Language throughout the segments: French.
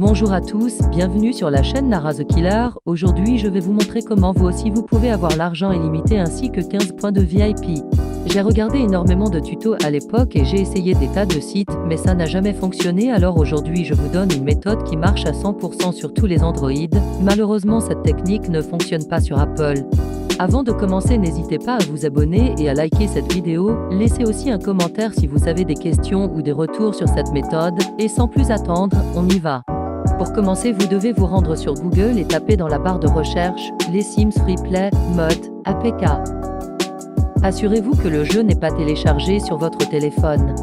Bonjour à tous, bienvenue sur la chaîne Lara the Killer. Aujourd'hui je vais vous montrer comment vous aussi vous pouvez avoir l'argent illimité ainsi que 15 points de VIP. J'ai regardé énormément de tutos à l'époque et j'ai essayé des tas de sites, mais ça n'a jamais fonctionné, alors aujourd'hui je vous donne une méthode qui marche à 100% sur tous les Android. Malheureusement cette technique ne fonctionne pas sur Apple. Avant de commencer, n'hésitez pas à vous abonner et à liker cette vidéo. Laissez aussi un commentaire si vous avez des questions ou des retours sur cette méthode. Et sans plus attendre, on y va. Pour commencer, vous devez vous rendre sur Google et taper dans la barre de recherche les Sims Freeplay Mod APK. Assurez-vous que le jeu n'est pas téléchargé sur votre téléphone.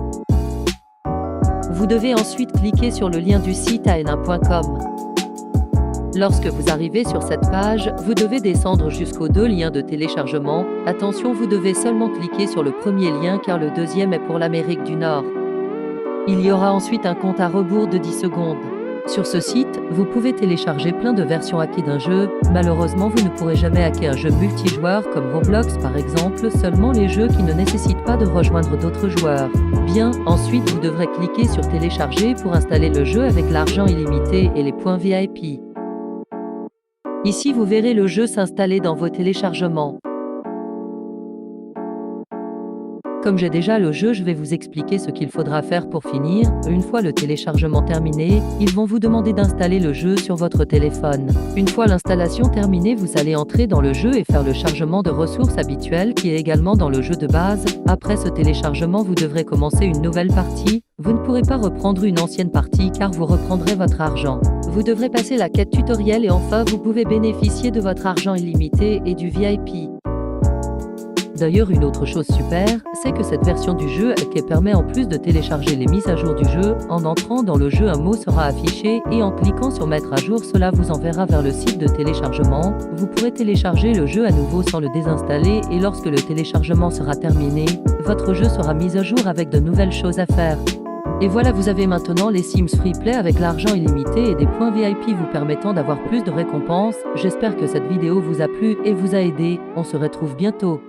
Vous devez ensuite cliquer sur le lien du site an1.com. Lorsque vous arrivez sur cette page, vous devez descendre jusqu'aux deux liens de téléchargement. Attention, vous devez seulement cliquer sur le premier lien car le deuxième est pour l'Amérique du Nord. Il y aura ensuite un compte à rebours de 10 secondes. Sur ce site, vous pouvez télécharger plein de versions hackées d'un jeu. Malheureusement, vous ne pourrez jamais hacker un jeu multijoueur comme Roblox par exemple, seulement les jeux qui ne nécessitent pas de rejoindre d'autres joueurs. Bien, ensuite vous devrez cliquer sur télécharger pour installer le jeu avec l'argent illimité et les points VIP. Ici, vous verrez le jeu s'installer dans vos téléchargements. Comme j'ai déjà le jeu, je vais vous expliquer ce qu'il faudra faire pour finir. Une fois le téléchargement terminé, ils vont vous demander d'installer le jeu sur votre téléphone. Une fois l'installation terminée, vous allez entrer dans le jeu et faire le chargement de ressources habituel qui est également dans le jeu de base. Après ce téléchargement, vous devrez commencer une nouvelle partie. Vous ne pourrez pas reprendre une ancienne partie car vous reprendrez votre argent. Vous devrez passer la quête tutoriel et enfin vous pouvez bénéficier de votre argent illimité et du VIP. D'ailleurs, une autre chose super, c'est que cette version du jeu qui permet en plus de télécharger les mises à jour du jeu, en entrant dans le jeu un mot sera affiché et en cliquant sur mettre à jour, cela vous enverra vers le site de téléchargement. Vous pourrez télécharger le jeu à nouveau sans le désinstaller et lorsque le téléchargement sera terminé, votre jeu sera mis à jour avec de nouvelles choses à faire. Et voilà, vous avez maintenant les Sims Freeplay avec l'argent illimité et des points VIP vous permettant d'avoir plus de récompenses. J'espère que cette vidéo vous a plu et vous a aidé. On se retrouve bientôt.